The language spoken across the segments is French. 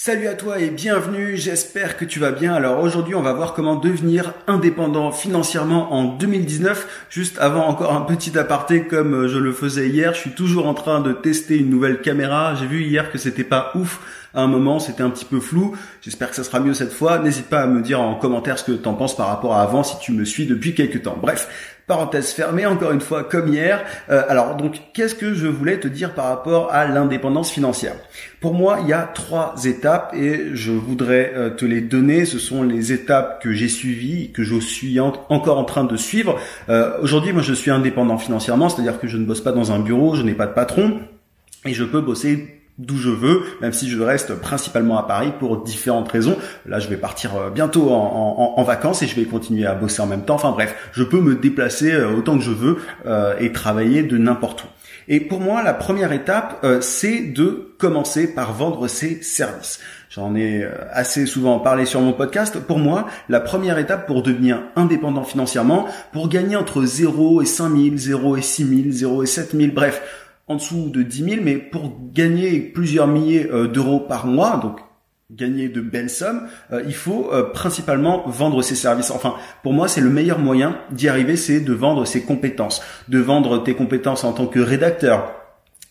Salut à toi et bienvenue, j'espère que tu vas bien. Alors aujourd'hui on va voir comment devenir indépendant financièrement en 2019. Juste avant encore un petit aparté comme je le faisais hier, je suis toujours en train de tester une nouvelle caméra. J'ai vu hier que c'était pas ouf à un moment, c'était un petit peu flou. J'espère que ça sera mieux cette fois. N'hésite pas à me dire en commentaire ce que t'en penses par rapport à avant si tu me suis depuis quelques temps. Bref. Parenthèse fermée, encore une fois, comme hier. Alors, donc, qu'est-ce que je voulais te dire par rapport à l'indépendance financière? Pour moi, il y a 3 étapes et je voudrais te les donner. Ce sont les étapes que j'ai suivies, que je suis encore en train de suivre. Aujourd'hui, moi, je suis indépendant financièrement, c'est-à-dire que je ne bosse pas dans un bureau, je n'ai pas de patron et je peux bosser d'où je veux, même si je reste principalement à Paris pour différentes raisons. Là, je vais partir bientôt en vacances et je vais continuer à bosser en même temps. Enfin bref, je peux me déplacer autant que je veux et travailler de n'importe où. Et pour moi, la première étape, c'est de commencer par vendre ses services. J'en ai assez souvent parlé sur mon podcast. Pour moi, la première étape pour devenir indépendant financièrement, pour gagner entre 0 et 5 000, 0 et 6 000, 0 et 7 000, bref, en dessous de 10 000, mais pour gagner plusieurs milliers d'euros par mois, donc gagner de belles sommes, il faut principalement vendre ses services. Enfin, pour moi, c'est le meilleur moyen d'y arriver, c'est de vendre ses compétences, de vendre tes compétences en tant que rédacteur,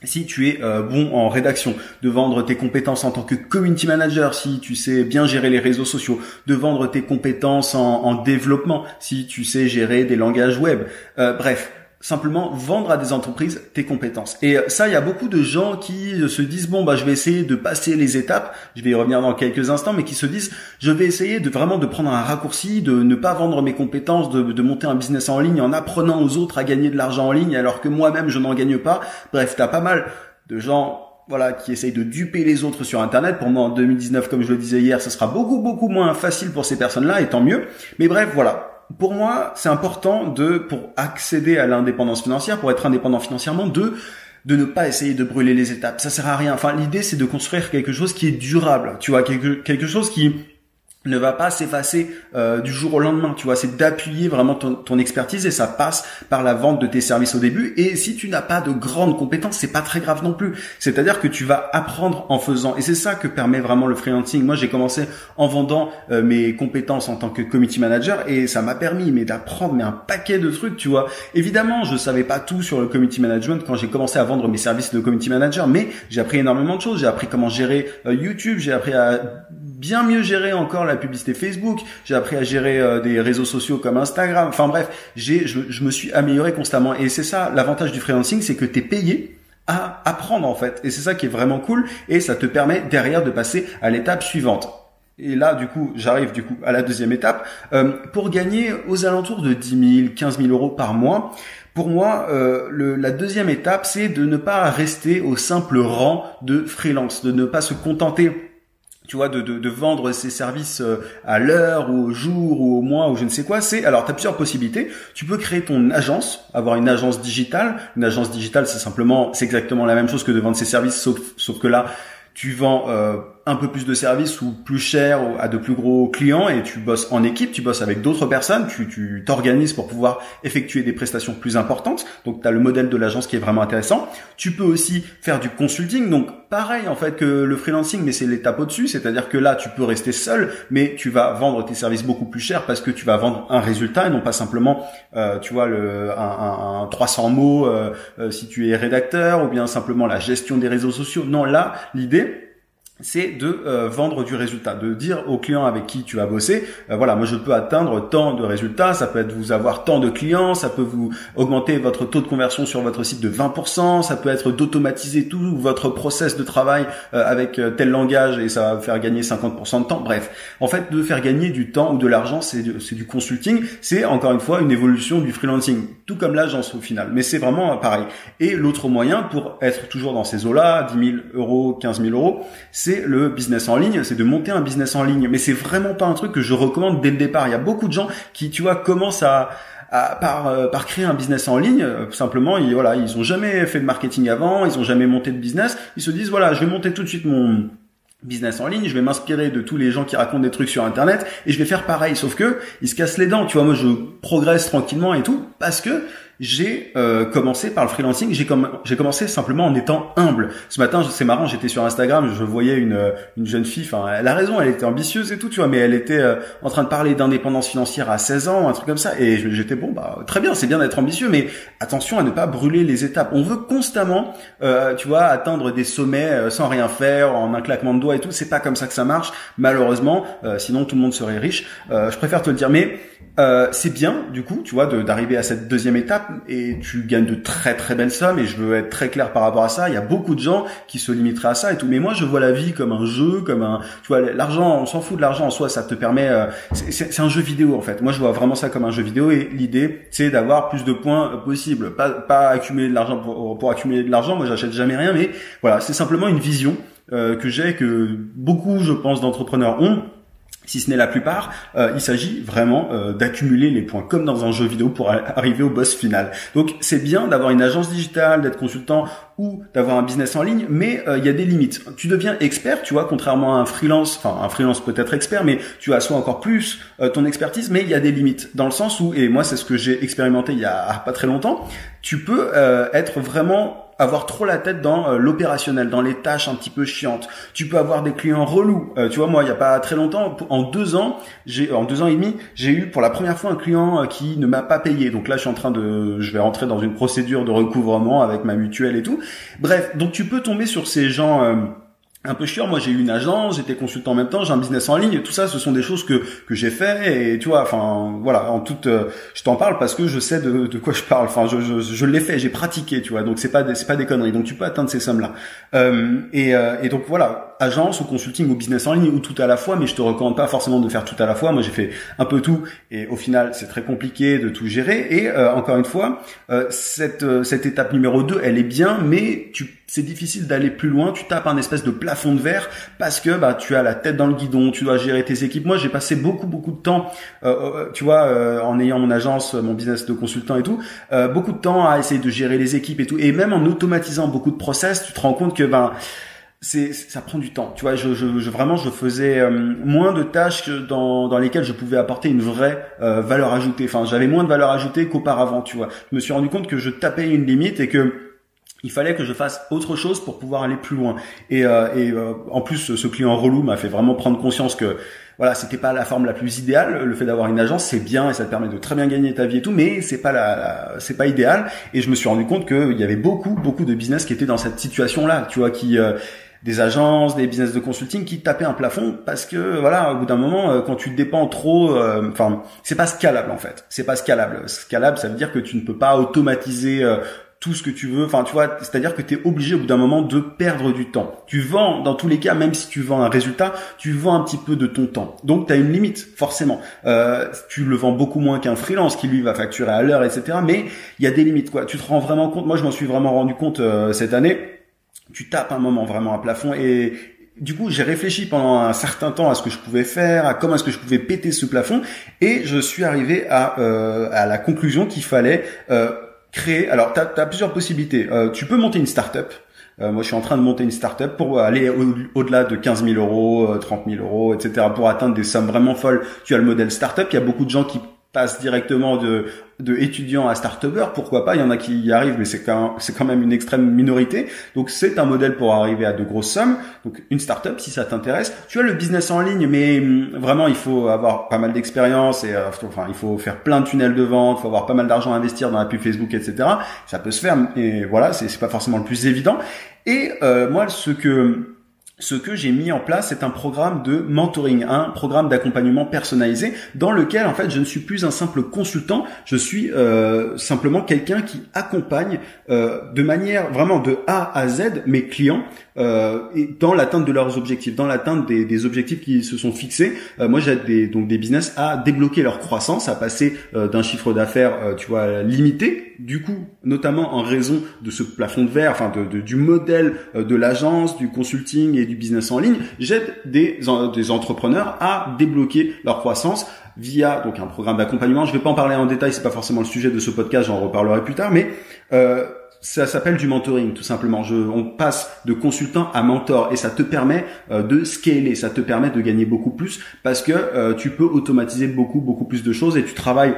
si tu es bon en rédaction, de vendre tes compétences en tant que community manager, si tu sais bien gérer les réseaux sociaux, de vendre tes compétences en développement, si tu sais gérer des langages web. Bref. Simplement vendre à des entreprises tes compétences. Et ça, il y a beaucoup de gens qui se disent je vais essayer de passer les étapes, je vais y revenir dans quelques instants, mais qui se disent je vais essayer de vraiment de prendre un raccourci, de ne pas vendre mes compétences, de monter un business en ligne en apprenant aux autres à gagner de l'argent en ligne alors que moi-même je n'en gagne pas. Bref, t'as pas mal de gens qui essayent de duper les autres sur Internet. Pour moi, en 2019, comme je le disais hier, ce sera beaucoup moins facile pour ces personnes-là, et tant mieux. Mais bref, voilà. Pour moi, c'est important pour accéder à l'indépendance financière, pour être indépendant financièrement, de ne pas essayer de brûler les étapes. Ça sert à rien. Enfin, l'idée, c'est de construire quelque chose qui est durable. Tu vois, quelque chose qui ne va pas s'effacer du jour au lendemain, tu vois, c'est d'appuyer vraiment ton expertise et ça passe par la vente de tes services au début. Et si tu n'as pas de grandes compétences, c'est pas très grave non plus. C'est-à-dire que tu vas apprendre en faisant, et c'est ça que permet vraiment le freelancing. Moi, j'ai commencé en vendant mes compétences en tant que community manager et ça m'a permis d'apprendre un paquet de trucs, tu vois. Évidemment, je savais pas tout sur le community management quand j'ai commencé à vendre mes services de community manager, mais j'ai appris énormément de choses. J'ai appris comment gérer YouTube, j'ai appris à bien mieux gérer encore la publicité Facebook, j'ai appris à gérer des réseaux sociaux comme Instagram. Enfin bref, je me suis amélioré constamment et c'est ça l'avantage du freelancing, c'est que tu es payé à apprendre en fait. Et c'est ça qui est vraiment cool et ça te permet derrière de passer à l'étape suivante. Et là, j'arrive à la deuxième étape. Pour gagner aux alentours de 10 000, 15 000 euros par mois, pour moi, la deuxième étape, c'est de ne pas rester au simple rang de freelance, de ne pas se contenter, tu vois, de vendre ses services à l'heure ou au jour ou au mois ou je ne sais quoi. Alors, tu as plusieurs possibilités. Tu peux créer ton agence, avoir une agence digitale. Une agence digitale, c'est exactement la même chose que de vendre ses services, sauf que là, tu vends un peu plus de services ou plus cher à de plus gros clients et tu bosses en équipe, tu bosses avec d'autres personnes, tu t'organises pour pouvoir effectuer des prestations plus importantes. Donc, tu as le modèle de l'agence qui est vraiment intéressant. Tu peux aussi faire du consulting. Donc, pareil en fait que le freelancing, mais c'est l'étape au-dessus. C'est-à-dire que là, tu peux rester seul, mais tu vas vendre tes services beaucoup plus cher parce que tu vas vendre un résultat et non pas simplement, tu vois, un 300 mots si tu es rédacteur ou bien simplement la gestion des réseaux sociaux. Non, là, l'idée, c'est de vendre du résultat, de dire au client avec qui tu vas bosser, moi je peux atteindre tant de résultats, ça peut être vous avoir tant de clients, ça peut vous augmenter votre taux de conversion sur votre site de 20%, ça peut être d'automatiser tout votre process de travail avec tel langage et ça va vous faire gagner 50% de temps. Bref, en fait, de faire gagner du temps ou de l'argent, c'est du consulting, c'est encore une fois une évolution du freelancing, tout comme l'agence au final, mais c'est vraiment pareil. Et l'autre moyen pour être toujours dans ces eaux-là, 10 000 euros, 15 000 euros, c'est le business en ligne, c'est de monter un business en ligne. Mais c'est vraiment pas un truc que je recommande dès le départ. Il y a beaucoup de gens qui, tu vois, commencent par créer un business en ligne. Simplement, ils ont jamais fait de marketing avant, ils ont jamais monté de business. Ils se disent, je vais monter tout de suite mon business en ligne, je vais m'inspirer de tous les gens qui racontent des trucs sur Internet et je vais faire pareil. Sauf que ils se cassent les dents. Tu vois, moi, je progresse tranquillement et tout parce que j'ai commencé par le freelancing. J'ai commencé simplement en étant humble. Ce matin, c'est marrant, j'étais sur Instagram, je voyais une jeune fille. Enfin, elle a raison, elle était ambitieuse et tout, tu vois, mais elle était en train de parler d'indépendance financière à 16 ans, un truc comme ça. Et j'étais bon, bah très bien, c'est bien d'être ambitieux, mais attention à ne pas brûler les étapes. On veut constamment, tu vois, atteindre des sommets sans rien faire, en un claquement de doigts et tout. C'est pas comme ça que ça marche, malheureusement. Sinon, tout le monde serait riche. Je préfère te le dire, mais c'est bien du coup, tu vois, d'arriver à cette deuxième étape et tu gagnes de très très belles sommes. Et je veux être très clair par rapport à ça. Il y a beaucoup de gens qui se limiteraient à ça et tout, mais moi je vois la vie comme un jeu, comme un, tu vois, l'argent, on s'en fout de l'argent en soi, ça te permet, c'est un jeu vidéo en fait. Moi je vois vraiment ça comme un jeu vidéo et l'idée c'est d'avoir plus de points possible, pas accumuler de l'argent pour accumuler de l'argent. Moi j'achète jamais rien, mais voilà, c'est simplement une vision que j'ai, que beaucoup je pense d'entrepreneurs ont. Si ce n'est la plupart, il s'agit vraiment d'accumuler les points comme dans un jeu vidéo pour arriver au boss final. Donc c'est bien d'avoir une agence digitale, d'être consultant ou d'avoir un business en ligne, mais il y a des limites. Tu deviens expert, tu vois, contrairement à un freelance, enfin un freelance peut être expert, mais tu assois encore plus ton expertise, mais il y a des limites dans le sens où, et moi c'est ce que j'ai expérimenté il y a pas très longtemps, tu peux être vraiment avoir trop la tête dans l'opérationnel, dans les tâches un petit peu chiantes. Tu peux avoir des clients relous. Tu vois, moi, il y a pas très longtemps, en 2 ans et demi, j'ai eu pour la première fois un client qui ne m'a pas payé. Donc là, je vais rentrer dans une procédure de recouvrement avec ma mutuelle et tout. Bref, donc tu peux tomber sur ces gens un peu chiant. Moi j'ai eu une agence, j'étais consultant en même temps, j'ai un business en ligne, tout ça ce sont des choses que j'ai fait et tu vois, enfin voilà, je t'en parle parce que je sais de quoi je parle. Enfin je l'ai fait, j'ai pratiqué, tu vois. Donc c'est pas des conneries. Donc tu peux atteindre ces sommes là. Et donc voilà, agence ou consulting ou business en ligne ou tout à la fois, mais je te recommande pas forcément de faire tout à la fois. Moi j'ai fait un peu tout et au final c'est très compliqué de tout gérer et encore une fois cette étape numéro 2 elle est bien, mais c'est difficile d'aller plus loin. Tu tapes un espèce de plafond de verre parce que bah tu as la tête dans le guidon, tu dois gérer tes équipes. Moi j'ai passé beaucoup de temps tu vois en ayant mon agence, mon business de consultant et tout, beaucoup de temps à essayer de gérer les équipes et tout, et même en automatisant beaucoup de process, tu te rends compte que ça prend du temps. Tu vois, vraiment je faisais moins de tâches dans lesquelles je pouvais apporter une vraie valeur ajoutée. Enfin, j'avais moins de valeur ajoutée qu'auparavant, tu vois. Je me suis rendu compte que je tapais une limite et que il fallait que je fasse autre chose pour pouvoir aller plus loin. Et en plus, ce client relou m'a fait vraiment prendre conscience que voilà, c'était pas la forme la plus idéale. Le fait d'avoir une agence, c'est bien et ça te permet de très bien gagner ta vie et tout, mais c'est pas idéal. Et je me suis rendu compte qu'il y avait beaucoup de business qui étaient dans cette situation-là, tu vois, des agences, des business de consulting qui tapaient un plafond parce que voilà, au bout d'un moment, quand tu dépends trop, enfin, c'est pas scalable en fait. C'est pas scalable. Scalable, ça veut dire que tu ne peux pas automatiser tout ce que tu veux, enfin tu vois, c'est-à-dire que tu es obligé au bout d'un moment de perdre du temps. Tu vends, dans tous les cas, même si tu vends un résultat, tu vends un petit peu de ton temps. Donc tu as une limite, forcément. Tu le vends beaucoup moins qu'un freelance qui lui va facturer à l'heure, etc. Mais il y a des limites, quoi. Tu te rends vraiment compte, moi je m'en suis vraiment rendu compte cette année, tu tapes un moment vraiment un plafond et du coup, j'ai réfléchi pendant un certain temps à ce que je pouvais faire, à comment est-ce que je pouvais péter ce plafond, et je suis arrivé à la conclusion qu'il fallait créer. Alors, t'as plusieurs possibilités. Tu peux monter une start-up. Moi, je suis en train de monter une start-up pour aller au-delà de 15 000 euros, 30 000 euros, etc. pour atteindre des sommes vraiment folles. Tu as le modèle start-up. Il y a beaucoup de gens qui passent directement de étudiants à start-upper. Pourquoi pas? Il y en a qui y arrivent, mais c'est quand même une extrême minorité. Donc, c'est un modèle pour arriver à de grosses sommes. Donc, une start-up, si ça t'intéresse. Tu as le business en ligne, mais vraiment, il faut avoir pas mal d'expérience et enfin, il faut faire plein de tunnels de vente. Il faut avoir pas mal d'argent à investir dans la pub Facebook, etc. Ça peut se faire, et voilà, c'est pas forcément le plus évident. Et moi, ce que j'ai mis en place, c'est un programme de mentoring, un programme d'accompagnement personnalisé dans lequel, en fait, je ne suis plus un simple consultant, je suis simplement quelqu'un qui accompagne de manière vraiment de A à Z mes clients et dans l'atteinte de leurs objectifs, dans l'atteinte des objectifs qui se sont fixés. Moi, j'aide des business à débloquer leur croissance, à passer d'un chiffre d'affaires, tu vois, limité, du coup, notamment en raison de ce plafond de verre, enfin du modèle de l'agence, du consulting et du business en ligne. J'aide des entrepreneurs à débloquer leur croissance via donc un programme d'accompagnement. Je vais pas en parler en détail, c'est pas forcément le sujet de ce podcast, j'en reparlerai plus tard, mais ça s'appelle du mentoring, tout simplement. On passe de consultant à mentor et ça te permet de scaler, ça te permet de gagner beaucoup plus parce que tu peux automatiser beaucoup plus de choses et tu travailles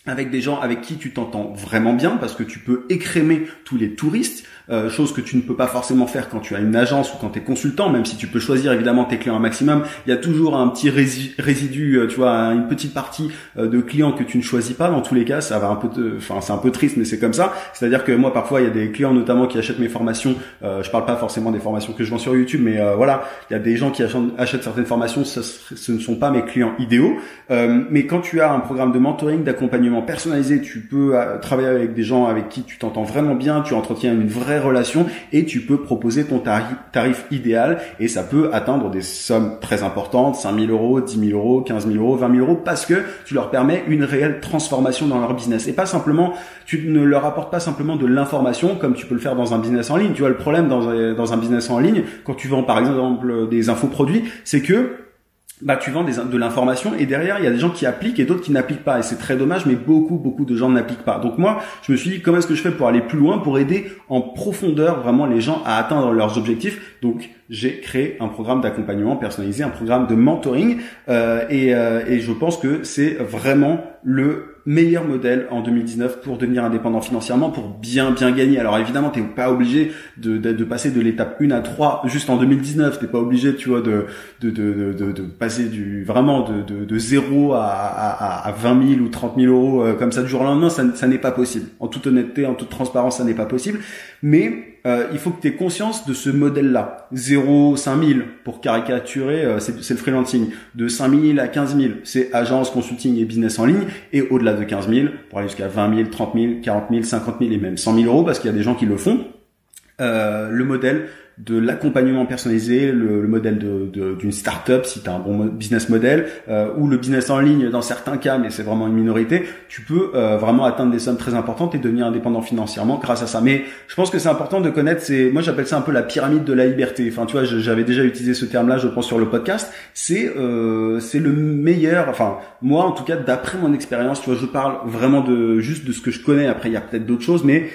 avec des gens avec qui tu t'entends vraiment bien parce que tu peux écrémer tous les touristes, chose que tu ne peux pas forcément faire quand tu as une agence ou quand tu es consultant, même si tu peux choisir évidemment tes clients un maximum, il y a toujours un petit résidu, tu vois, une petite partie de clients que tu ne choisis pas. Dans tous les cas, ça va un peu c'est un peu triste, mais c'est comme ça. C'est-à-dire que moi parfois il y a des clients notamment qui achètent mes formations, je parle pas forcément des formations que je vends sur YouTube, mais voilà, il y a des gens qui achètent certaines formations, ce ne sont pas mes clients idéaux. Mais quand tu as un programme de mentoring, d'accompagnement personnalisé, tu peux travailler avec des gens avec qui tu t'entends vraiment bien, tu entretiens une vraie relation et tu peux proposer ton tarif idéal et ça peut atteindre des sommes très importantes, 5 000 euros, 10 000 euros, 15 000 euros, 20 000 euros parce que tu leur permets une réelle transformation dans leur business et pas simplement, tu ne leur apportes pas simplement de l'information comme tu peux le faire dans un business en ligne. Tu vois, le problème dans un business en ligne, quand tu vends par exemple des infoproduits, c'est que tu vends de l'information et derrière il y a des gens qui appliquent et d'autres qui n'appliquent pas et c'est très dommage, mais beaucoup de gens n'appliquent pas. Donc moi je me suis dit comment est-ce que je fais pour aller plus loin, pour aider en profondeur vraiment les gens à atteindre leurs objectifs. Donc j'ai créé un programme d'accompagnement personnalisé, un programme de mentoring et je pense que c'est vraiment le meilleur modèle en 2019 pour devenir indépendant financièrement, pour bien gagner. Alors évidemment, t'es pas obligé de passer de l'étape 1 à 3 juste en 2019. T'es pas obligé, tu vois, de passer de 0 à 20 000 ou 30 000 euros comme ça du jour au lendemain. Ça n'est pas possible. En toute honnêteté, en toute transparence, ça n'est pas possible. Mais il faut que tu aies conscience de ce modèle-là. 0, 5 000 pour caricaturer, c'est le freelancing. De 5 000 à 15 000, c'est agence, consulting et business en ligne. Et au-delà de 15 000, pour aller jusqu'à 20 000, 30 000, 40 000, 50 000 et même 100 000 euros, parce qu'il y a des gens qui le font. Le modèle de l'accompagnement personnalisé, le modèle d'une start-up si tu as un bon business model, ou le business en ligne dans certains cas, mais c'est vraiment une minorité, tu peux vraiment atteindre des sommes très importantes et devenir indépendant financièrement grâce à ça. Mais je pense que c'est important de connaître, moi j'appelle ça un peu la pyramide de la liberté. Enfin tu vois, j'avais déjà utilisé ce terme-là, je pense, sur le podcast. C'est le meilleur, enfin moi en tout cas d'après mon expérience, tu vois, je parle vraiment juste de ce que je connais. Après il y a peut-être d'autres choses, mais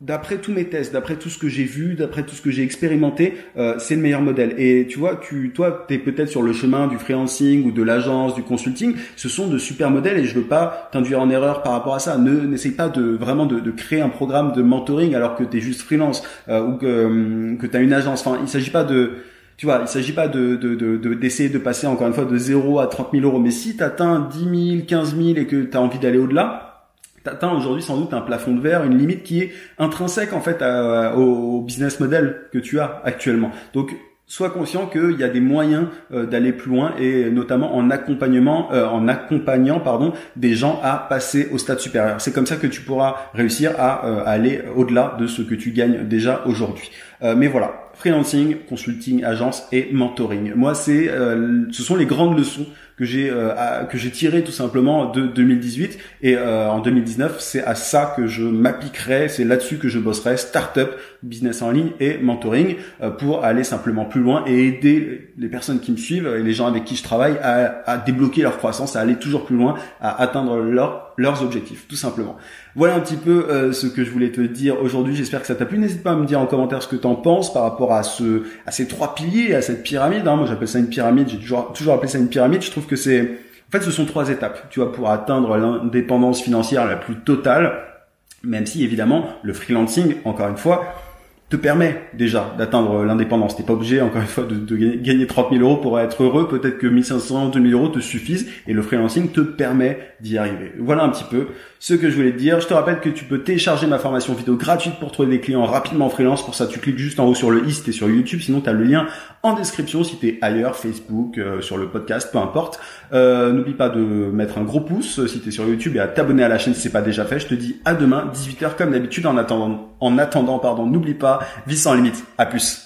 d'après tous mes tests, d'après tout ce que j'ai vu, d'après tout ce que j'ai expérimenté, c'est le meilleur modèle. Et tu vois, toi, t'es peut-être sur le chemin du freelancing ou de l'agence, du consulting. Ce sont de super modèles et je veux pas t'induire en erreur par rapport à ça. N'essaye pas de créer un programme de mentoring alors que t'es juste freelance ou que t'as une agence. Enfin, il s'agit pas d'essayer de passer encore une fois de 0 à 30 000 euros. Mais si t'atteins 10 000, 15 000 et que t'as envie d'aller au-delà, t'atteins aujourd'hui sans doute un plafond de verre, une limite qui est intrinsèque en fait au business model que tu as actuellement. Donc sois conscient qu'il y a des moyens d'aller plus loin et notamment en accompagnant des gens à passer au stade supérieur. C'est comme ça que tu pourras réussir à aller au-delà de ce que tu gagnes déjà aujourd'hui. Mais voilà, freelancing, consulting, agence et mentoring. Moi, ce sont les grandes leçons que j'ai tirées tout simplement de 2018 et en 2019, c'est à ça que je m'appliquerai, c'est là-dessus que je bosserai, start-up, business en ligne et mentoring pour aller simplement plus loin et aider les personnes qui me suivent et les gens avec qui je travaille à débloquer leur croissance, à aller toujours plus loin, à atteindre leurs objectifs, tout simplement. Voilà un petit peu ce que je voulais te dire aujourd'hui. J'espère que ça t'a plu. N'hésite pas à me dire en commentaire ce que t'en penses par rapport à ces 3 piliers, à cette pyramide. Moi, j'appelle ça une pyramide. J'ai toujours appelé ça une pyramide. Je trouve que ce sont 3 étapes, tu vois, pour atteindre l'indépendance financière la plus totale. Même si, évidemment, le freelancing, encore une fois, te permet déjà d'atteindre l'indépendance. T'es pas obligé, encore une fois, de gagner 30 000 euros pour être heureux. Peut-être que 1 500, 2 000 euros te suffisent et le freelancing te permet d'y arriver. Voilà un petit peu ce que je voulais te dire. Je te rappelle que tu peux télécharger ma formation vidéo gratuite pour trouver des clients rapidement en freelance. Pour ça, tu cliques juste en haut sur le i si t'es sur YouTube. Sinon, tu as le lien en description si t'es ailleurs, Facebook, sur le podcast, peu importe. N'oublie pas de mettre un gros pouce si t'es sur YouTube et à t'abonner à la chaîne si c'est pas déjà fait. Je te dis à demain, 18h comme d'habitude. En attendant, n'oublie pas, vis sans limite. À plus.